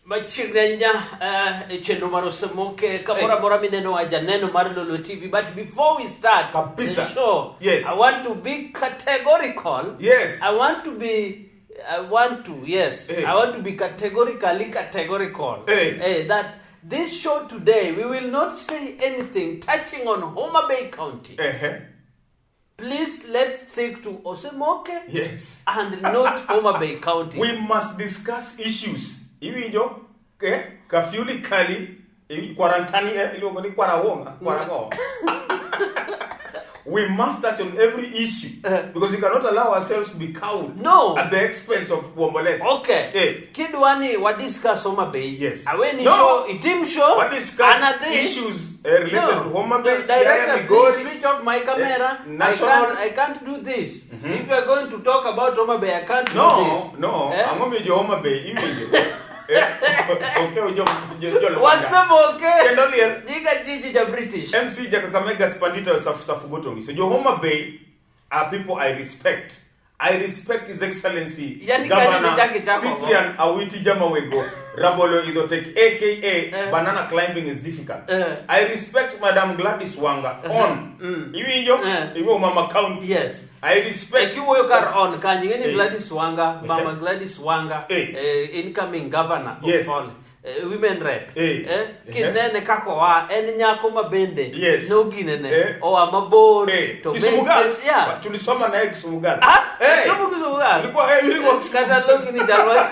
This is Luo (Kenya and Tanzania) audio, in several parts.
Ma chieng chenro mar Osemoke kamora mora mineno ajaneno mar LolweTV. But before we start the show, yes, I want to be categorical. Yes, I want to be categorical. That this show today we will not say anything touching on Homa Bay County. Please, let's stick to Osemoke, yes, and not Homa Bay County. We must discuss issues. Iwinjo kafyuli kali quarantine ilongo ni kwarago. We must touch on every issue because we cannot allow ourselves to be cowed at the expense of Wombolese. Okay. Kidwani what discuss Homa Bay? Yes. Aweni show itim show. What discuss issues related to Homa Bay? Director, please switch off my camera. I can't do this. If you are going to talk about Homa Bay, I can't do this. No. I'm going to Homa Bay. Osemoke Jiga Jiji ja British MC Jakakamega Spandita Safugotongi. So your Homa Bay are people I respect. I respect His Excellency Governor Cyprian Awiti Jamawego Rabolo Idotek, aka banana climbing is difficult. I respect Madam Gladys Wanga on Iwijo Mama County. Yes, I respect you work on Kanyini Gladys Wanga, Mama Gladys Wanga, incoming governor of women rep. Kinene kakoa nyako mabende no ginene o amabor to tulisoma na Kisumugal. Ilikuwa kata logi ni jarwa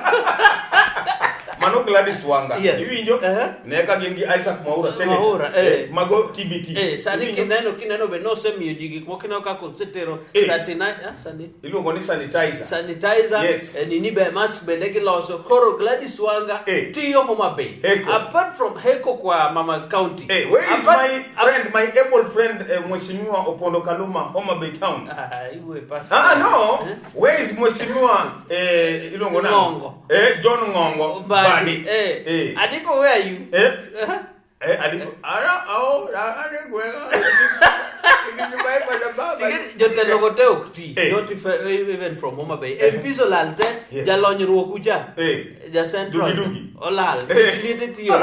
Mano Gladys Wanga. Iwinjo neka gengi Isaac Mwaura Senator. Mago TBT. Sani kineno beno semiyo jigi kwokino ka konsetero sani ilungo ni sanitizer. Yes. Nini be mas bendegi loso koro Gladys Wanga tiyo Homa Bay. Apart from Heko kwa Mama County. Where is my able friend Mheshimiwa Opondo Kaluma, Homa Bay Town? No. Where is Mheshimiwa ilungo na John Ngongo? Badi. Adipo, where are you? Adipo. Not even from Homa Bay. Episo lalte jalonyo ruokuja. Ja central. Olal. Related to your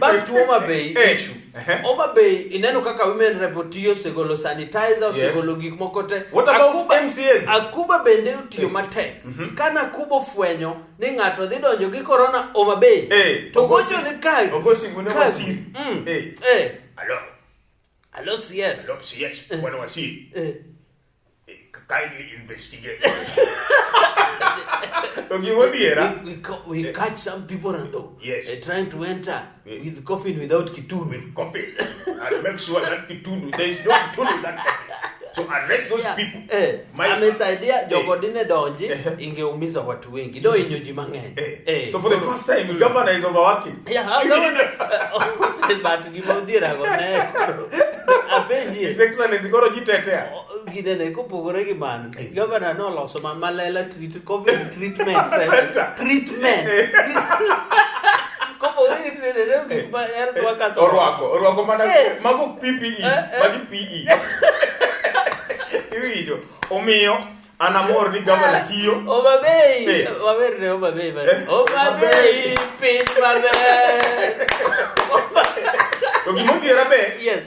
back to Homa Bay issue. Homa Bay ineno kaka women repotio segolo sanitizer segolo gik mokote. What about MCS? Akuba bende utiyo mate. Kana kubo fwenyo ni ngato dhi donjo gi corona Homa Bay. To gocho ni kai. Ogosi ngune wasiri. Hello, CS. Hello, CS. What was he? Kindly investigate. We catch some people random. Yes. Trying to enter with coffin without kitunu. With coffin. And make sure that kitunu, there is no kitunu in that coffin. So arrest those people. Amesaidia jogodine donji ingeumiza watu wengi. Do inyoji mang'eny. So for the first time, the governor is overworking. Governor. But gimodira gone. Apenji. His Excellency goro jitetea. Gidene kopogore gi man. Governor no loso malela COVID treatment center. Treatment. Orwako mana mago PPE, magi PE. Iwijo omiyo anamor ni governor tiyo Homa Bay. Homa Bay. Homa Bay pit maber. To gimodhiera be yes.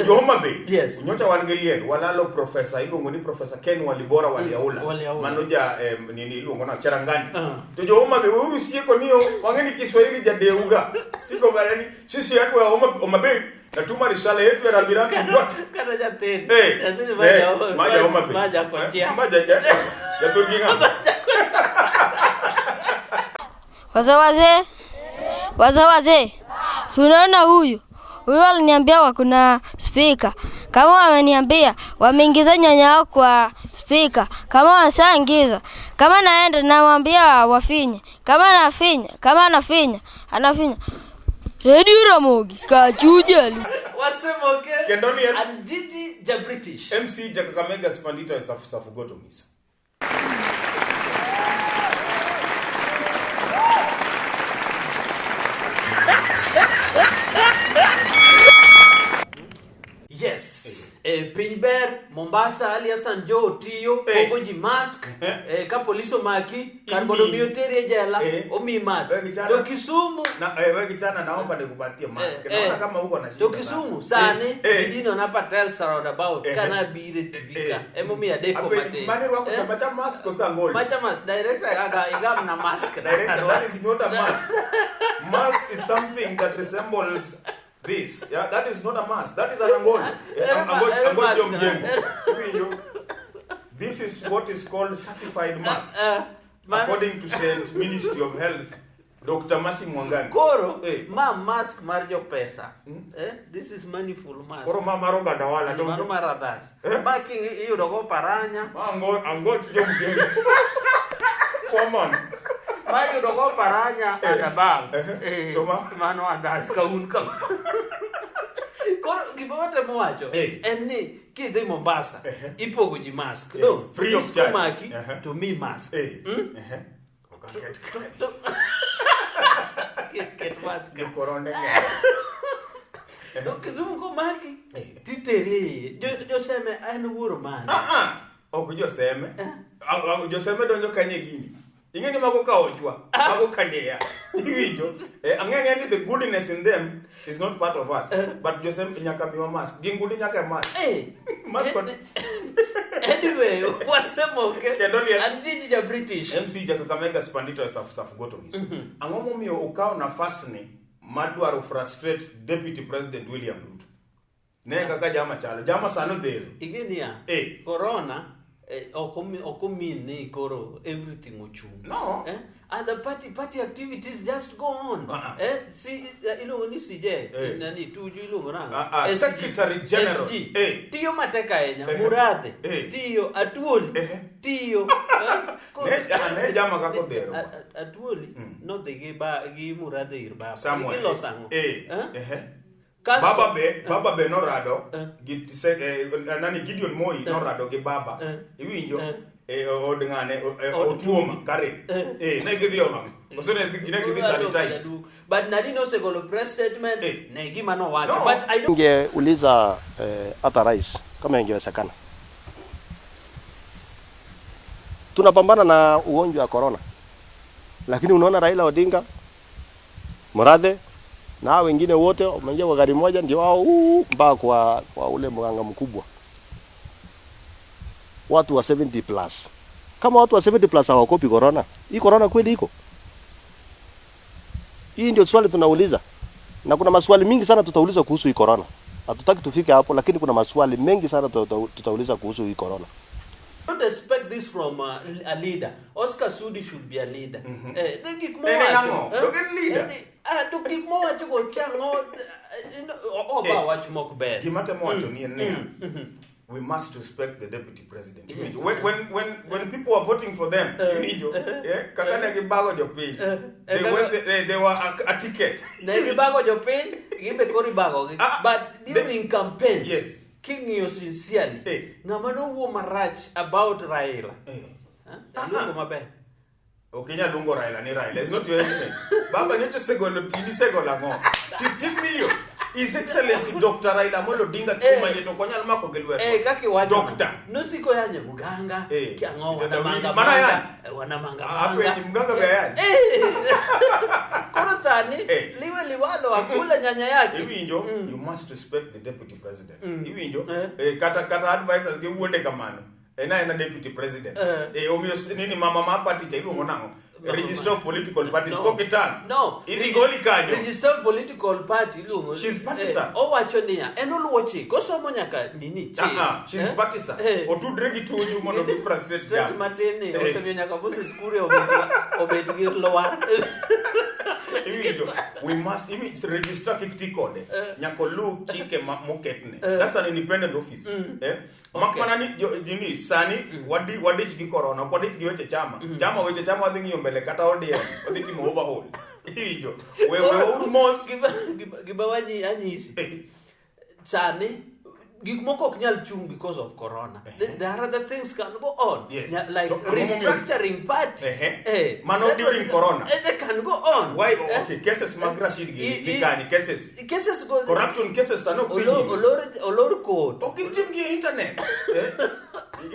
Homa Bay. Yes. Nyocha wangeliel walalo professor iluongo ni Professor Ken Walibora Waliaula. Manoja nini iluongo na Cherangani. To Homa Bay uru sieko niyo wangeni Kiswahili jadeuga. Siko balani sisi watu wa Homa Bay natuma risala yetu ya Rabirambi ndoto. Kana jateni. Maja Homa Bay. Maja kochia. Maja tuginga. Wazee. Sunaona huyu aliniambia wakuna speaker. Kama wameniambia wameingiza nyanya yao kwa speaker. Kama wasaingiza. Kama naenda namwambia wafinye. Kama anafinya. Radio Ramogi kachuja. Osemoke Kendonian and Jiji ja British. MC Jakakamega Spandita Safugotongiso. Yes. Pinber, Mombasa, alias Sanjo, Tio, Oboji mask, Kapoliso Maki, Carbonomioteria Jela, Omi mask. Tokisumu, Kijana naomba nikupatie mask. Naona kama huko na shida. Tokisumu, Sane, Dino Napatel surround about, Kana Bire Tivika, Emomi Adeko Mate. Mani wako sabacha mask ko sangoli. Macha mask, director igam na mask. Director, that is not a mask. Mask is something that resembles this. Yeah, that is not a mask. That is an angoli. This is what is called certified mask. According to Saint Ministry of Health, Dr. Masi Mwangani. Koro, ma mask marjo pesa. This is moneyful mask. Koro ma maroga dawala. Maro maradas. Baki iyo dogo paranya. Angot jo mjengo. Come on. Mayo dogo paranya adabang. Toma. Mano adas kaun kam. Koro gibawate mowacho. Enni kidhi Mombasa. Ipogo ji mask. No, free of charge. Maki to me mask. Get mask. Koronde. No kizumu ko maki. Titeri. Jo seme an wuoro man. Ok jo seme. Jo seme donjo kanye gini. Ingeni mago ka ojwa, mago kanea. Iwinjo, angenge the goodness in them is not part of us. But Joseph nyaka miwa mask. Gingudi nyaka mask. Mask. Anyway, Osemoke and Jiji British. MC Jakamega Spandito Safugoto is. Angomo mio ukao nafasi madwaro frustrate Deputy President William Ruto. Ne kaka jama chalo. Jama sano dhero. Igenia. Corona. Okomini koro everything ochung. No. And the party activities just go on. See, ni CJ. Nani tuju ilungo nanga. Secretary General. SG. Tiyo mateka enya. Murade. Tiyo Atuoli. Tiyo. Ne jama kako dhero. Atuoli. No de gi Murade irba. Samuel. Igi losango. Baba be norado nani Gideon Moi norado ge baba iwinjo od ngane otuoma kare ne gidhi ona osone gine gidhi sanitize but nani no segolo press statement ne gima no wacho but I don't uliza hata rais kama ingewezekana tunapambana na ugonjwa wa corona, lakini unaona Raila Odinga, Murathe na wengine wote wameingia kwa gari moja ndio wao mpaka kwa ule mganga mkubwa. Watu wa 70 plus. Kama watu wa 70 plus hawakopi corona, hii corona kweli iko? Hii ndio swali tunauliza. Na kuna maswali mingi sana tutauliza kuhusu hii corona. Hatutaki tufike hapo, lakini kuna maswali mengi sana tutauliza kuhusu hii corona. Don't expect this from a leader. Oscar Sudi should be a leader. They give more. Look at leader. To give more to go chango. Ba watch mock bad. Gimate mo ato ni we must respect the deputy president. Yes. When people are voting for them, kakana gibago jo pin. They were a ticket. They gibago jo pin, gibe kori bago. But during campaign, yes. King you sincerely. Ngamano wo marach about Raila. Lungo maber. Okenya lungo Raila ni Raila. It's not your anything. Baba nito segolo tini segola ngo. 15 million. His Excellency Dr. Raila Molo Dinga chuma yeto konyal mako gelwe. Kaki wajo. Doctor. Nusiko yanye muganga. Kiango wanamanga. Mana yan? Wanamanga. Hapo ni mganga gaya yan. Kono tani liwe liwalo akula nyanya yake. Iwinjo, you must respect the deputy president. Iwinjo, kata advisors ge wonde kamano. Na deputy president. Omio nini mama party cha ilu ngonango. Register of political parties ko kitan. No. Irigoli kanyo. Register of political party lungo. She's partisan. O wacho niya enolu wachi koso monyaka nini chi. She's partisan. O tu dregi tu nyu mono be frustrate. Stress matene oso nyaka bose skure obedi lower. We must register kikti code. Nyako lu chike moketne. That's an independent office. Makmana ni sani wadich gi corona, wadich gi weche chama. Chama weche chama wadhi ngiyo mbele kata odie, wadhi timo overhaul. Hijo. We almost gibawaji anyisi. Sani gik moko ok nyal chung because of corona. There are other things can go on. Yes. Like restructuring party. Mano during corona. They can go on. Why? Okay, cases magrashid cases go corruption cases are not olor code. Okay, jimgi internet.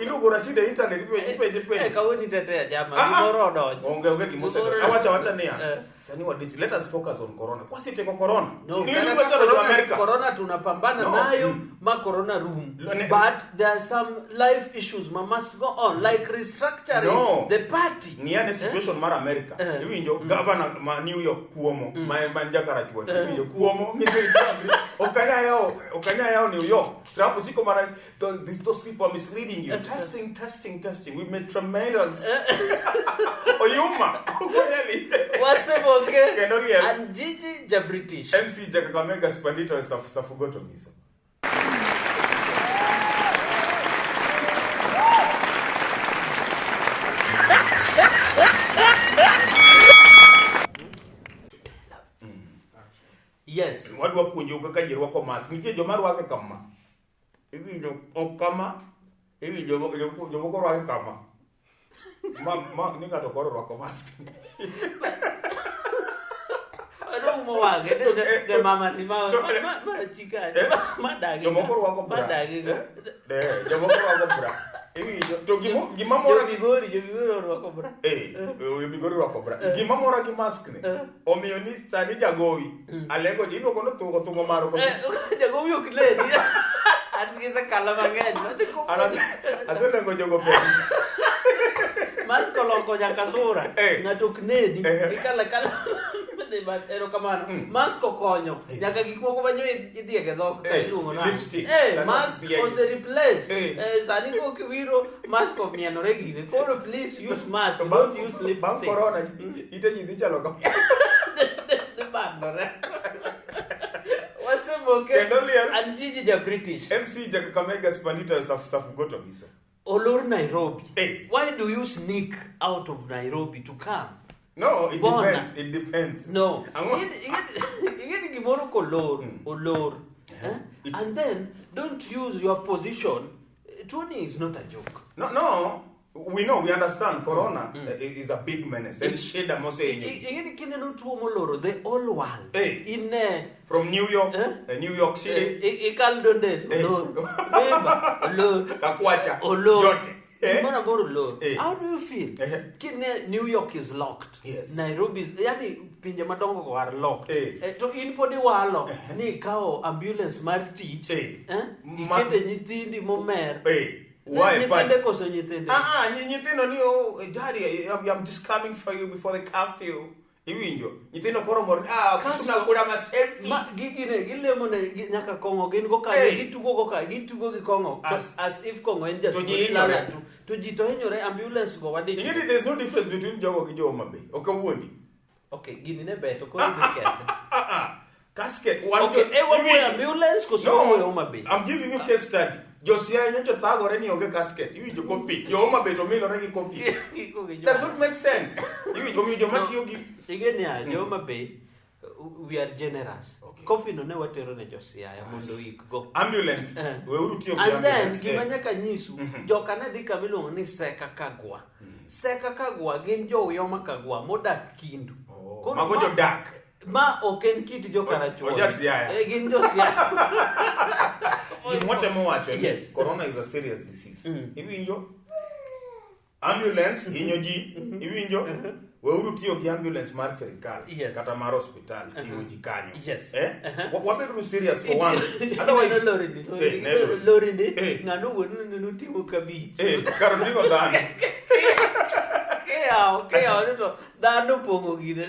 Ilugo rashid internet ipe. Kawoni tetea jama gimoro donjo. Onge gimose. Awacha nia. Sani wadich, let us focus on corona. Kwa si teko corona. No, America. Corona tunapambana nayo ma corona room. But there are some life issues must go on, like restructuring the party. Niane situation mara America. Iwinjo governor ma New York Cuomo, manjagara chuo. Iwinjo Cuomo okanya yao New York. Trump siko mara those people are misleading you. Testing. We made tremendous. Oyuma. Osemoke and Gigi Jabritish. MC Jakakamega Spandito Safugoto Miso. Yes. Wadu wapunjo ukakajiru wako mask. Nitie jomaru wake kama. Hivi ndio okama. Hivi ndio moko wake kama. Nika tokoro wako mask. Mo wage de mama ni ma chica madagi jomokoro wako bra madagi jomokoro wako bra to gimamora bigori wako bra bigori wako bra gimamora gi mask ne omiyo ni sani jagowi alengo jino kono tungo maro ko jagowi ok ledi atgisa kala mangeny aselengo jogo pe mas koloko jakasura ngato knedi ikala ero kamano mask okonyo nyaka gik moko banyo idhiege dhok iluongo na mask ose replace sani ko kiwiro mask omienore gine koro please use mask don't use lipstick bang corona ite nyidhi chalo ka the bandore Osemoke and Gigi Jabritish MC Jakakamega Spandito Safugoto Miso olor Nairobi. Why do you sneak out of Nairobi to come? No, it depends. No. Igeni gimoro olor. And then don't use your position. Tony is not a joke. No. We understand corona is a big menace. And shade mose igeni kineno tuo moloro the whole world. In from New York, New York City. Ikaldondes olor. Beba olor. Kakwacha. Olor. How do you feel? Kine New York is locked. Yes. Nairobi is yani pinje madongo go are locked. To in podi walo ni kao ambulance mar tich. Ikete nyithindi momer. Why? But nyithinde ni daddy, I'm just coming for you before the curfew. Iwinjo nyithindo koro mor kuna kura ma selfie gigine gilemone nyaka kongo gin go kanye gitugo gi kongo as if kongo en jatu to ji to hinyore ambulance go wadi there's no difference between jogo gi jogo mabe okawuondi gini ne beto ko dikete casket ambulance ko so mabe I'm giving you case study Josia nyoto thagore ni onge casket iwinjo coffee jo mabe to milore gi coffee does not make sense iwinjo mi jo matiyo gi igenia jo mabe we are generous. Coffee no ne watero ne Josia mondo wik go ambulance we uru tiyo gi ambulance and then gimanya kanyisu joka ne dhi kamiluongo ni Seka Kagwa gin jo yoma Kagwa modak Kindu mago jo dak ma oken kit jo karachuo gin jo siaya Gimote mo wacho yes. Corona is a serious disease. Iwinjo ambulance hinyo ji iwinjo we uru tiyo gi ambulance mar serikal kata mar hospital tiyo ji kanyo wabedo serious for once otherwise lorinde ngano wonu no timo kabich karo dingo dano okay, dhano pongo gine.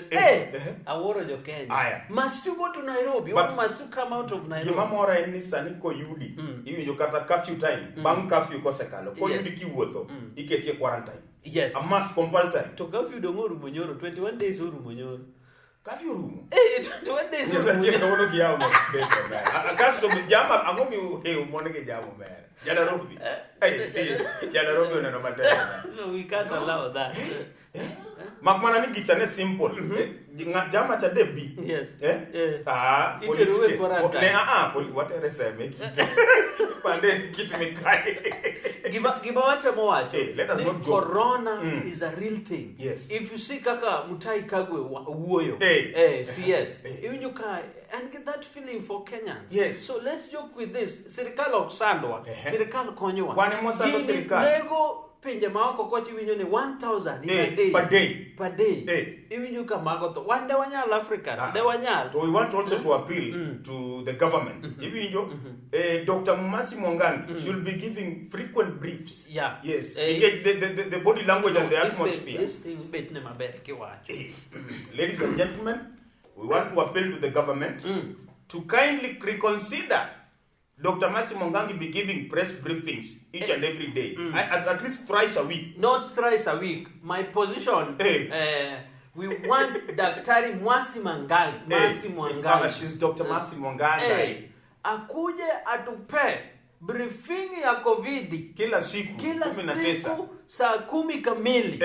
Aworo jo Kenya. Must you go to Nairobi? What must you come out of Nairobi? Gimamora en ni sani ko yudi. Iwinjo kata curfew time. Bang curfew kosekalo. Ko yudi kiwuotho. Iketie quarantine. Yes. A must compulsory. To curfew dongo orumo nyoro 21 days orumo nyoro. Curfew rumo. 21 days. Yes, I take no gi yawo beto man. Akasto jama angomi umone ke jamo man. Jana robi. Jana robi no matter. No, we can't allow that. Makmana ni gichane simple. Jama cha debi. Yes. Police case. What are they Pande kitu mikai. Giba wacha mowacho. Let us not go. Corona is a real thing. Yes. If you see kaka Mutai Kagwe uoyo. CS. Even you can and get that feeling for Kenyans. Yes. So let's joke with this. Serikali oksandwa. Serikali konyowa. Wane mosando serikali. Nego penje maoko kochi winyo ni 1,000 in a day. Per day. Even you can magoto. One day wanyal Africans. They wanyal. So we want also to appeal to the government. Even you, Dr. Mumasi Mwangangi should be giving frequent briefs. Yeah. Yes. The body language and the atmosphere. This thing bet ne maber kiwacho. Ladies and gentlemen, we want to appeal to the government to kindly reconsider Dr. Masi Mwangangi be giving press briefings each and every day. At least thrice a week. Not thrice a week. My position, we want Daktari Mwasi Mwangangi. Masi Mwangangi. She's Dr. Masi Mwangangi. Akuje atupe briefing ya COVID. Kila siku saa 10 kamili.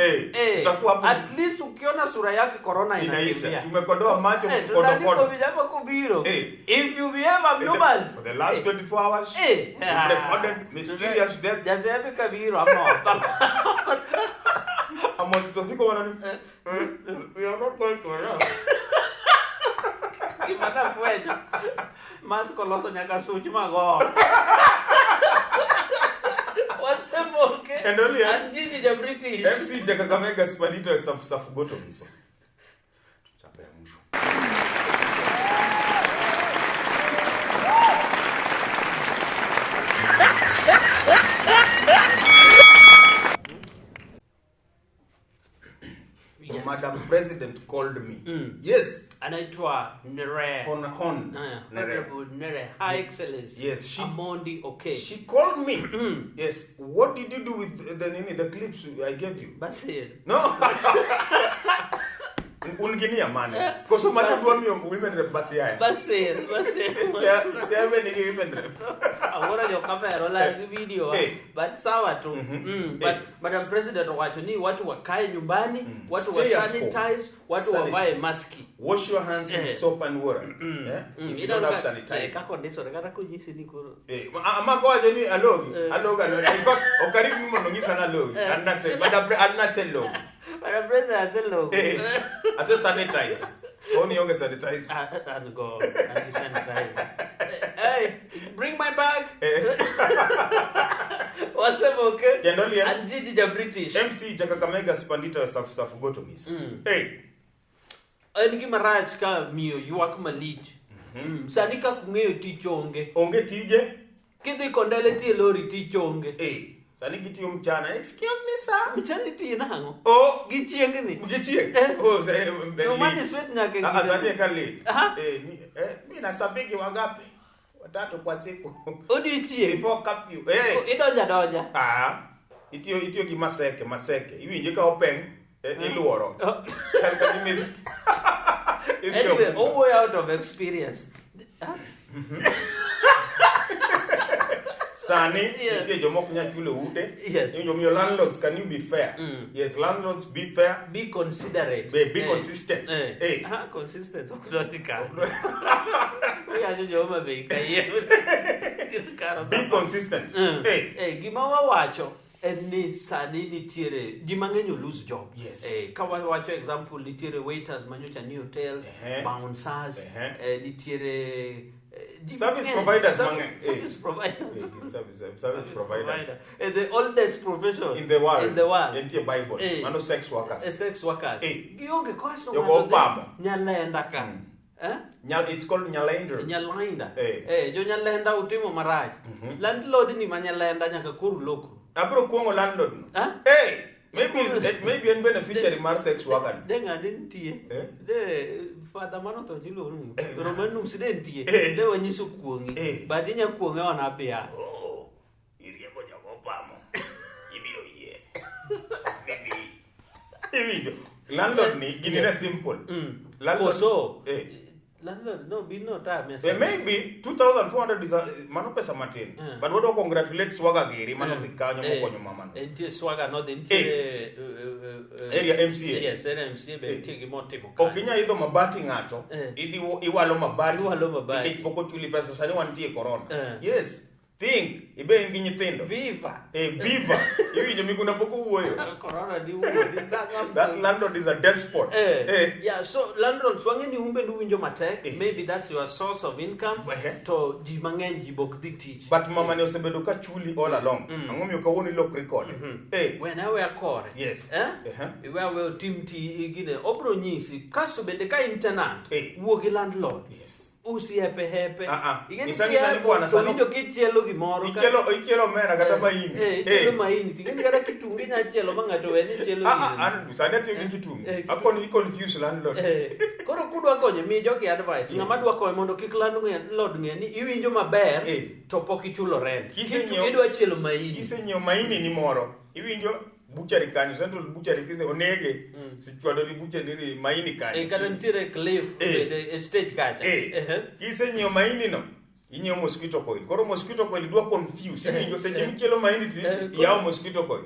At least ukiona sura yake corona inaisha. Tumekodoa macho tukodokodo. Kubiro. If you behave abnormal for the last 24 hours, we've recorded mysterious death. Just have kabiro ama. Amotosiko wanani. We are not going to around. Kimana fuejo. Mas koloso nyaka suchi mago. Osemoke. And Gigi the British. MC Jakakamega Spanito Safugoto miso. Tutapea mwisho. Yes. Madam President called me. Yes. Anaitwa Nere. Honorable Nere. High Excellency. Yes. Amondi, okay. She called me. Yes. What did you do with the clips I gave you? Basir. No. Unginia mane. Koso matatu mi women rep Basir. Basir. Siame ni women rep. Agora yo camera live video. But sawa tu. But Madam President wacho ni watu wakae nyumbani, watu wa sanitize, watu wavae maski. Wash your hands with soap and water. If you don't have sanitizer. Kako ndiso rekata kunyisi ni kuro. Amako wacho ni alogi. In fact, okaribu mimo nongisa na alogi. Anase logi. Madam President ase logi. Ase sanitize. Only young sanitize. And go and sanitize. Hey, bring my bag. Osemoke. And Gigi the British. MC Jakakamega Spandita Safugoto miss. Hey. Engi marach ka miyo yuak malich. Sanika kungeyo tich onge. Onge tije. Kidhi kondele tie lori tich onge. Hey. Sani gitiyo mchana. Excuse me, sir. Mchana tiye na hango. Oh. Gichieng ni. Gichieng? Oh, say. No mani sweat nyake gichieng. Asani ekali. Mi nasabiki wangapi? Watatu kwa siku. Odi ichieng. Before curfew. Idoja. Itiyo ki maseke. Iwinje ka openg. Iluoro. Anyway, way out of experience. Sani, yes. Jomok nya chulo ute. Yes. Your landlords, can you be fair? Yes, landlords, be fair. Be considerate. Be consistent. Consistent. Be consistent. Gimawa wacho. Ni sani nitiere jimangenyo lose job. Yes. Kawa wacho example nitiere waiters manyocha ni hotels, bouncers, nitiere service providers. Service providers. The oldest profession in the world. In the Bible. Mano sex workers. Sex workers. Gionge kwaso nyalenda ka. It's called nyalender. Jo nyalenda utimo maraj. Landlord ni manyalenda nyaka kuru lokru. Abro kuongo landlord. Hey, maybe en beneficiary mar sex worker. Denga dentie. Father mano to jilo nu. Romanu sidentie. De wanyiso kuongi. Badinya kuonge wana pia. Iriembo jago pamo. Ibiro ye. Bibi. Landlord ni ginene simple. Landlord so Landlord, no, be no time. Maybe 2,400 is mano pesa matin. But what do congratulate Swaga Giri, man of the Kanya Mokonyo Maman. And Swaga, not in area MCA. Yes, area MCA, but take him on table. Okinya ido mabati ngato, iwalo mabati, Poko tuli pesa, sani wantie corona. Yes. Think, ibe ngi nyithindo. Viva. Viva. Iwi nyo mikuna poko uoyo. Corona di That landlord is a despot. Yeah, so landlord, swange ni humbe ndu winjo matek. Maybe that's your source of income. To jimangen jibok di tich. But mama ni osebedo ka chuli all along. Angomi ukawoni lock record. When I wear core. Yes. We team ti igine. Obro nyisi. Kaso bende ka internant. Wuogi landlord. Yes. Usi hepe. Isani bwana sana. Winjo kichelo gimoro. Ichelo mena kata maini. Ichelo maini. Tingeni kada kitungi nya chelo banga to weni chelo. Sana tingi kitungi. Hapo ni confuse landlord. Koro kudwa konye mi jogi advice. Ngama dwa konye mondo kik landlord ngeni iwinjo maber to pok ichulo rent. Idwa chelo maini. Kisenyo maini ni moro. Iwinjo buchari kanyo, central buchari kise onege, sichwado ni buchari ni maini kanyo. Kata nitire cliff, stage kacha. Kise nyo maini no, inyo mosquito coil. Koro mosquito coil dua confuse. Inyo seche mchelo maini ti, yao mosquito coil.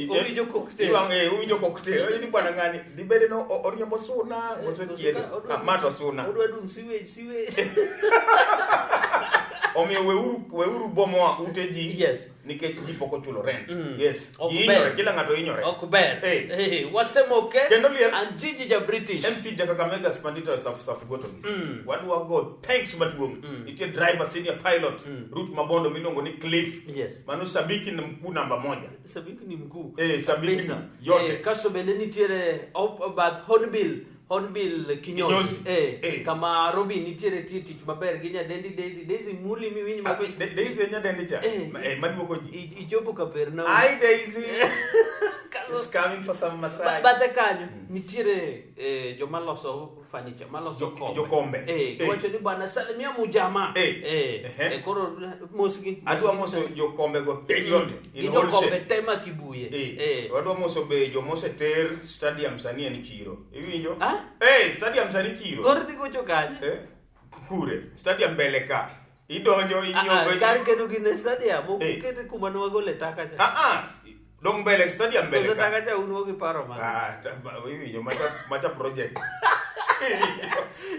Uwijo cocktail. Uwijo cocktail. Yidi kwa nangani, dibede no, oriambo suna, goso kiede. Mato suna. Odwadun siwe. Omiyo weuru bomo wa uteji. Yes. Nikech jipoko chulo rent. Yes. Inyore, kila ngato inyore. Okuber. Osemoke. Kendoliel. And Jiji British. MC Jakakamega Spandita Safugotomis. Watu wago, thanks madwong. Itie driver, senior pilot. Route Mabondo milongo ni Cliff. Yes. Manu Sabiki ni mkuu namba 1. Sabiki ni mkuu. Sabiki yote. Kaso beleni tiere about Hornbill kinyozi. Kama Robin nitiere tich maber ginya dendi Daisy muli mi winyi mabe. Daisy nya dendi cha. Madwoko ji. Ichopo Kapernaum. Hi Daisy. Is coming for some massage. Bate kanyo nitiere joma loso furniture, maloso jokombe. Wacho ni bwana salimia mujama. Koro mosgi. Adwa moso jokombe go yote. Jokombe tema kibuye. Adwa moso be jomose ter stadium sani ni chiro. Iwinjo? Stadium sani chiro. Gordi gocho kanye. Kure. Stadium mbele ka. Idonjo inyo. Kar kedu gine stadium. Ukete kumano wagole taka cha. Dong mbele stadium mbele ka. Taka cha unuo kiparo man. Iwinjo macha project.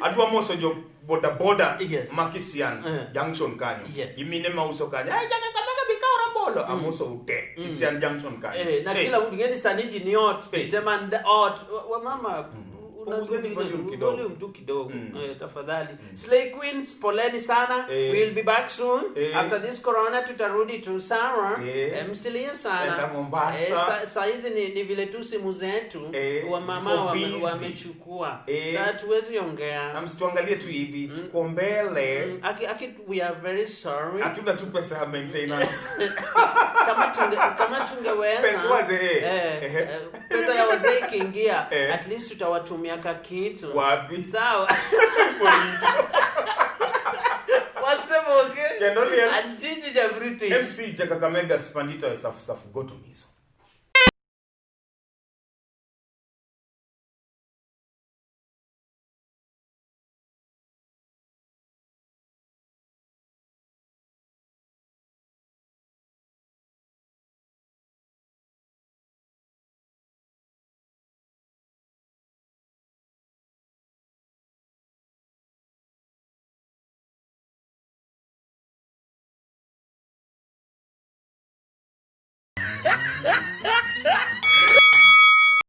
Adwa moso jo boda Makisian Junction kanyo. Imine mauso kanyo. Jakakamega bikaora bolo. Amoso ute. Kisian Junction kanyo. Na kila mtu ngeni saniji ni ot. Teman ot. Wamama volume tu kidogo. Tafadhali. Slay Queens, poleni sana. We'll be back soon. After this corona tutarudi tu sawa. Msilie sana. Saizi ni vile tu simu zetu wa mama wamechukua. Sasa tuwezi ongea. Amsituangalie tu hivi. Tuko mbele. We are very sorry. Hatuna tu pesa maintenance. Kama tungeweza. Pesa ya wazee kiingia. At least tutawatumia kakitu. Wapi? Sawa. Osemoke. Kendoliel. And Jiji British. MC Jakakamega Spandita Safugotomis.